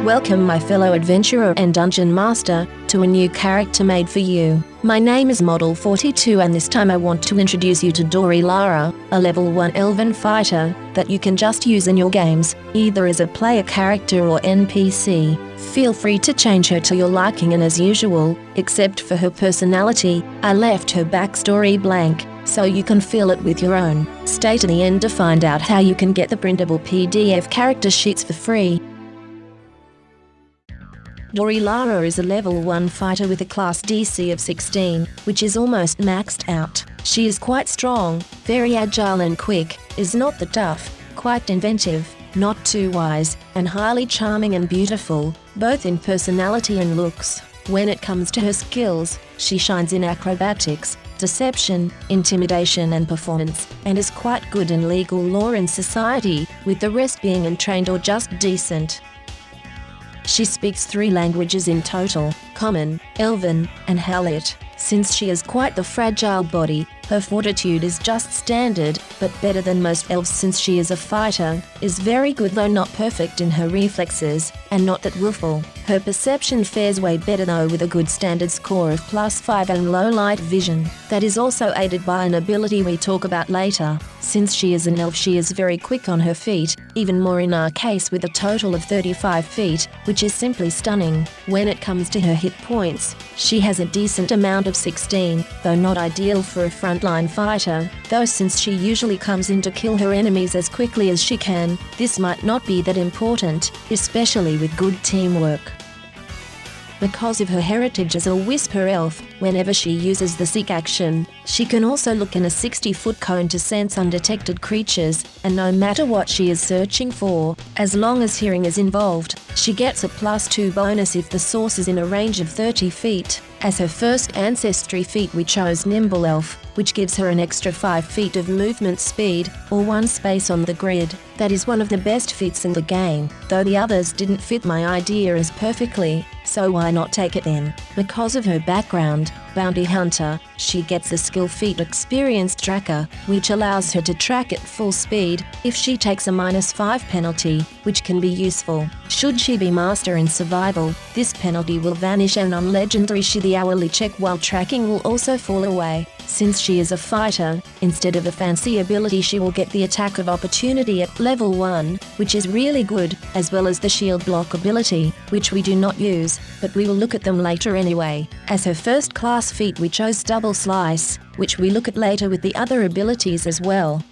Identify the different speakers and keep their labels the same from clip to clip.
Speaker 1: Welcome my fellow adventurer and dungeon master, to a new character made for you. My name is Model 42 and this time I want to introduce you to Dorielara, a level 1 Elven fighter, that you can just use in your games, either as a player character or NPC. Feel free to change her to your liking, and as usual, except for her personality, I left her backstory blank, so you can fill it with your own. Stay to the end to find out how you can get the printable PDF character sheets for free. Dorielara is a level 1 fighter with a class DC of 16, which is almost maxed out. She is quite strong, very agile and quick, is not the tough, quite inventive, not too wise, and highly charming and beautiful, both in personality and looks. When it comes to her skills, she shines in acrobatics, deception, intimidation and performance, and is quite good in legal lore and society, with the rest being untrained or just decent. She speaks 3 languages in total: Common, Elven, and Hallit. Since she has quite the fragile body, her fortitude is just standard, but better than most elves since she is a fighter, is very good though not perfect in her reflexes, and not that willful. Her perception fares way better though, with a good standard score of +5 and low light vision. That is also aided by an ability we talk about later. Since she is an elf, she is very quick on her feet, even more in our case with a total of 35 feet, which is simply stunning. When it comes to her hit points, she has a decent amount of 16, though not ideal for a frontline fighter, though since she usually comes in to kill her enemies as quickly as she can, this might not be that important, especially with good teamwork. Because of her heritage as a whisper elf, whenever she uses the seek action, she can also look in a 60-foot cone to sense undetected creatures, and no matter what she is searching for, as long as hearing is involved, she gets a +2 bonus if the source is in a range of 30 feet. As her first ancestry feat we chose Nimble Elf, which gives her an extra 5 feet of movement speed, or 1 space on the grid. That is one of the best feats in the game, though the others didn't fit my idea as perfectly, so why not take it then? Because of her background, Bounty Hunter, she gets the skill feat Experienced Tracker, which allows her to track at full speed if she takes a -5 penalty, which can be useful. Should she be Master in Survival, this penalty will vanish, and on Legendary the hourly check while tracking will also fall away. Since she is a fighter, instead of a fancy ability she will get the Attack of Opportunity at level 1, which is really good, as well as the Shield Block ability, which we do not use, but we will look at them later anyway. As her first class feat we chose Double Slice, which we look at later with the other abilities as well.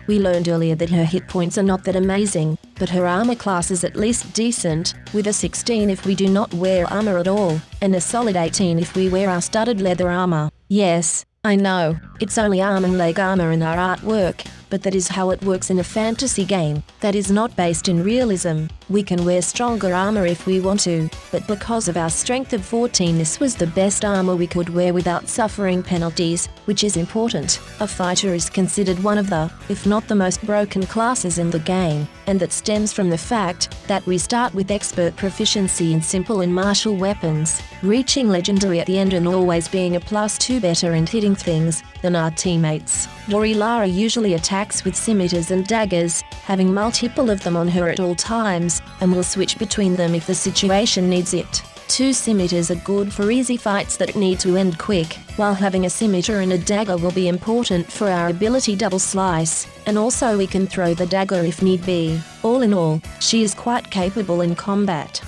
Speaker 1: We learned earlier that her hit points are not that amazing, but her armor class is at least decent, with a 16 if we do not wear armor at all, and a solid 18 if we wear our studded leather armor. Yes, I know, it's only arm and leg armor in our artwork, but that is how it works in a fantasy game that is not based in realism. We can wear stronger armor if we want to, but because of our strength of 14 this was the best armor we could wear without suffering penalties, which is important. A fighter is considered one of the, if not the most broken classes in the game, and that stems from the fact that we start with expert proficiency in simple and martial weapons, reaching legendary at the end and always being a +2 better and hitting things than our teammates. Dorielara usually attacks with scimitars and daggers, having multiple of them on her at all times, and will switch between them if the situation needs it. 2 scimitars are good for easy fights that need to end quick, while having a scimitar and a dagger will be important for our ability Double Slice, and also we can throw the dagger if need be. All in all, she is quite capable in combat.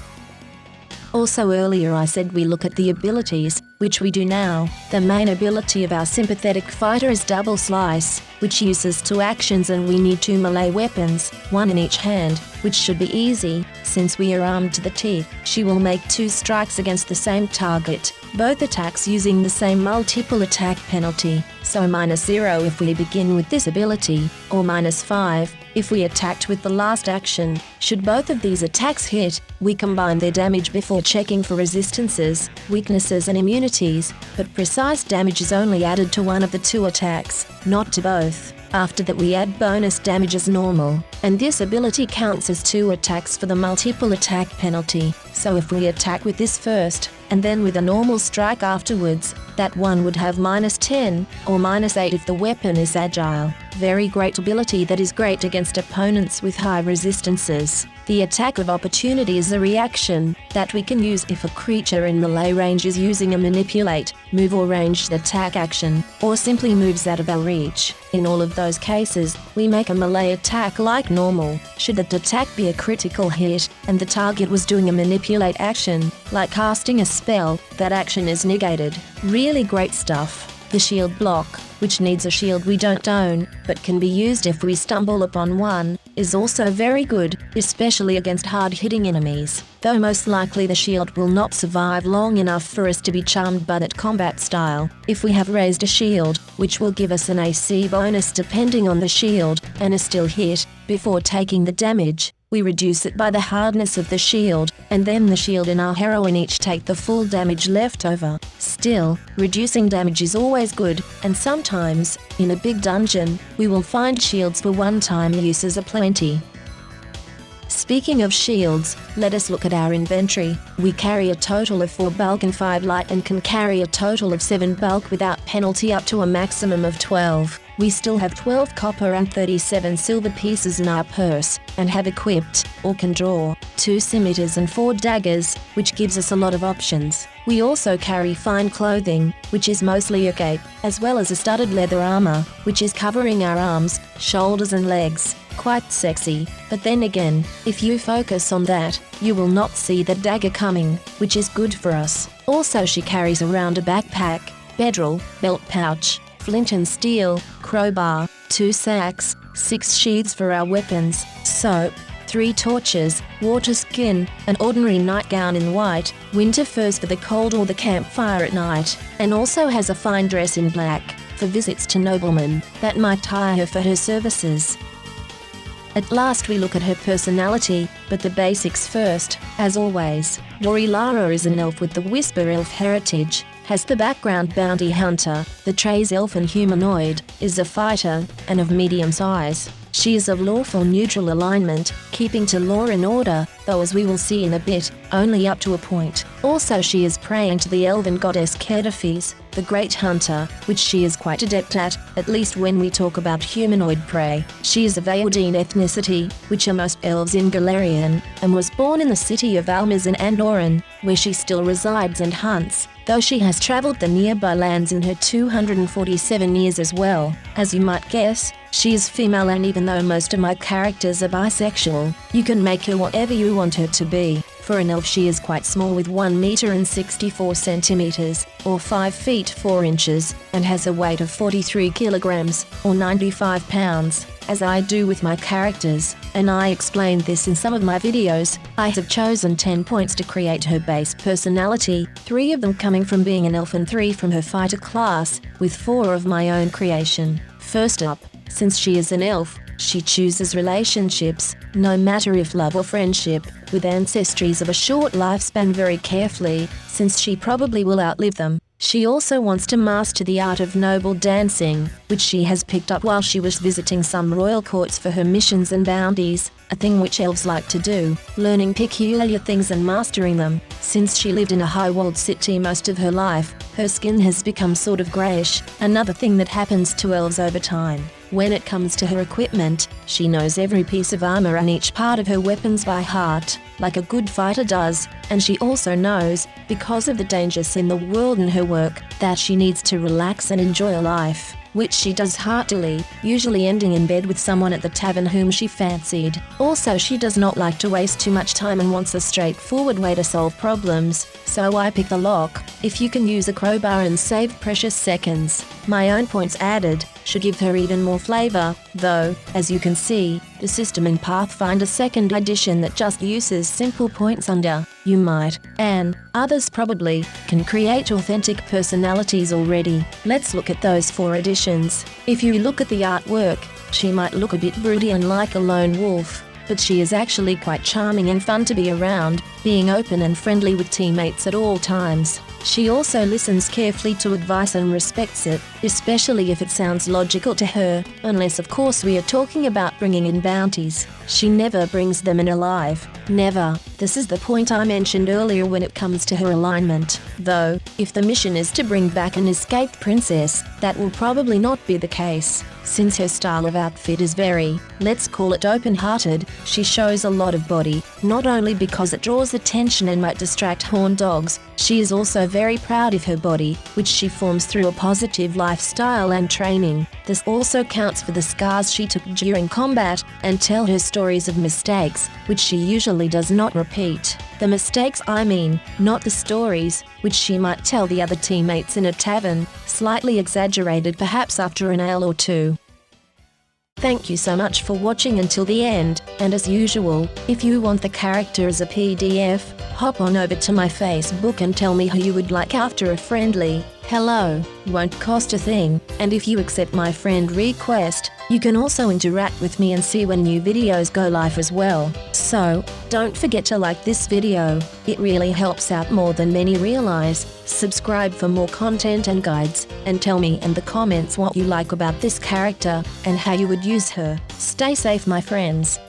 Speaker 1: Also earlier I said we look at the abilities, which we do now. The main ability of our sympathetic fighter is Double Slice, which uses 2 actions and we need 2 melee weapons, 1 in each hand, which should be easy, since we are armed to the teeth. She will make 2 strikes against the same target, both attacks using the same multiple attack penalty, so -0 if we begin with this ability, or -5 if we attacked with the last action. Should both of these attacks hit, we combine their damage before checking for resistances, weaknesses and immunities, but precise damage is only added to one of the 2 attacks, not to both. After that we add bonus damage as normal, and this ability counts as 2 attacks for the multiple attack penalty, so if we attack with this first, and then with a normal strike afterwards, that one would have -10 or -8 if the weapon is agile. Very great ability that is great against opponents with high resistances. The attack of opportunity is a reaction that we can use if a creature in melee range is using a manipulate, move or ranged attack action, or simply moves out of our reach. In all of those cases, we make a melee attack like normal. Should that attack be a critical hit, and the target was doing a manipulate action, like casting a spell, that action is negated. Really great stuff. The shield block, which needs a shield we don't own, but can be used if we stumble upon one, is also very good, especially against hard-hitting enemies, though most likely the shield will not survive long enough for us to be charmed by that combat style. If we have raised a shield, which will give us an AC bonus depending on the shield, and is still hit, before taking the damage, we reduce it by the hardness of the shield, and then the shield and our heroine each take the full damage left over. Still, reducing damage is always good, and sometimes, in a big dungeon, we will find shields for one-time uses aplenty. Speaking of shields, let us look at our inventory. We carry a total of 4 bulk and 5 light and can carry a total of 7 bulk without penalty up to a maximum of 12. We still have 12 copper and 37 silver pieces in our purse, and have equipped, or can draw, 2 scimitars and 4 daggers, which gives us a lot of options. We also carry fine clothing, which is mostly a cape, as well as a studded leather armor, which is covering our arms, shoulders and legs. Quite sexy, but then again, if you focus on that, you will not see the dagger coming, which is good for us. Also she carries around a backpack, bedroll, belt pouch, flint and steel, crowbar, 2 sacks, 6 sheaths for our weapons, soap, 3 torches, water skin, an ordinary nightgown in white, winter furs for the cold or the campfire at night, and also has a fine dress in black, for visits to noblemen, that might hire her for her services. At last we look at her personality, but the basics first, as always. Dorielara is an elf with the Whisper Elf heritage, has the background bounty hunter, the traits elf and humanoid, is a fighter, and of medium size. She is of lawful neutral alignment, keeping to law and order, though as we will see in a bit, only up to a point. Also she is praying to the elven goddess Kedifes, the great hunter, which she is quite adept at least when we talk about humanoid prey. She is of Aeldine ethnicity, which are most elves in Galarian, and was born in the city of Almaz in Andoran, where she still resides and hunts, though she has travelled the nearby lands in her 247 years as well. As you might guess, she is female, and even though most of my characters are bisexual, you can make her whatever you want her to be. For an elf she is quite small with 1 meter and 64 centimeters, or 5 feet 4 inches, and has a weight of 43 kilograms, or 95 pounds, as I do with my characters, and I explained this in some of my videos. I have chosen 10 points to create her base personality, 3 of them coming from being an elf and 3 from her fighter class, with 4 of my own creation. First up, since she is an elf, she chooses relationships, no matter if love or friendship, with ancestries of a short lifespan very carefully, since she probably will outlive them. She also wants to master the art of noble dancing, which she has picked up while she was visiting some royal courts for her missions and bounties, a thing which elves like to do, learning peculiar things and mastering them. Since she lived in a high-walled city most of her life, her skin has become sort of greyish, another thing that happens to elves over time. When it comes to her equipment, she knows every piece of armor and each part of her weapons by heart, like a good fighter does, and she also knows, because of the dangers in the world and her work, that she needs to relax and enjoy life, which she does heartily, usually ending in bed with someone at the tavern whom she fancied. Also she does not like to waste too much time and wants a straightforward way to solve problems, so I pick the lock. If you can use a crowbar and save precious seconds, my own points added, should give her even more flavor, though, as you can see, the system in Pathfinder 2nd edition that just uses simple points under, you might, and others probably, can create authentic personalities already. Let's look at those 4 editions. If you look at the artwork, she might look a bit broody and like a lone wolf, but she is actually quite charming and fun to be around, being open and friendly with teammates at all times. She also listens carefully to advice and respects it, especially if it sounds logical to her, unless of course we are talking about bringing in bounties. She never brings them in alive. Never. This is the point I mentioned earlier when it comes to her alignment. Though, if the mission is to bring back an escaped princess, that will probably not be the case. Since her style of outfit is very, let's call it open-hearted, she shows a lot of body, not only because it draws attention and might distract horned dogs, she is also very proud of her body, which she forms through a positive lifestyle and training. This also counts for the scars she took during combat, and tell her stories of mistakes, which she usually does not repeat. The mistakes I mean, not the stories, which she might tell the other teammates in a tavern, slightly exaggerated perhaps after an ale or two. Thank you so much for watching until the end, and as usual, if you want the character as a PDF, hop on over to my Facebook and tell me who you would like after a friendly hello. Won't cost a thing, and if you accept my friend request, you can also interact with me and see when new videos go live as well. So, don't forget to like this video, it really helps out more than many realize. Subscribe for more content and guides, and tell me in the comments what you like about this character, and how you would use her. Stay safe my friends.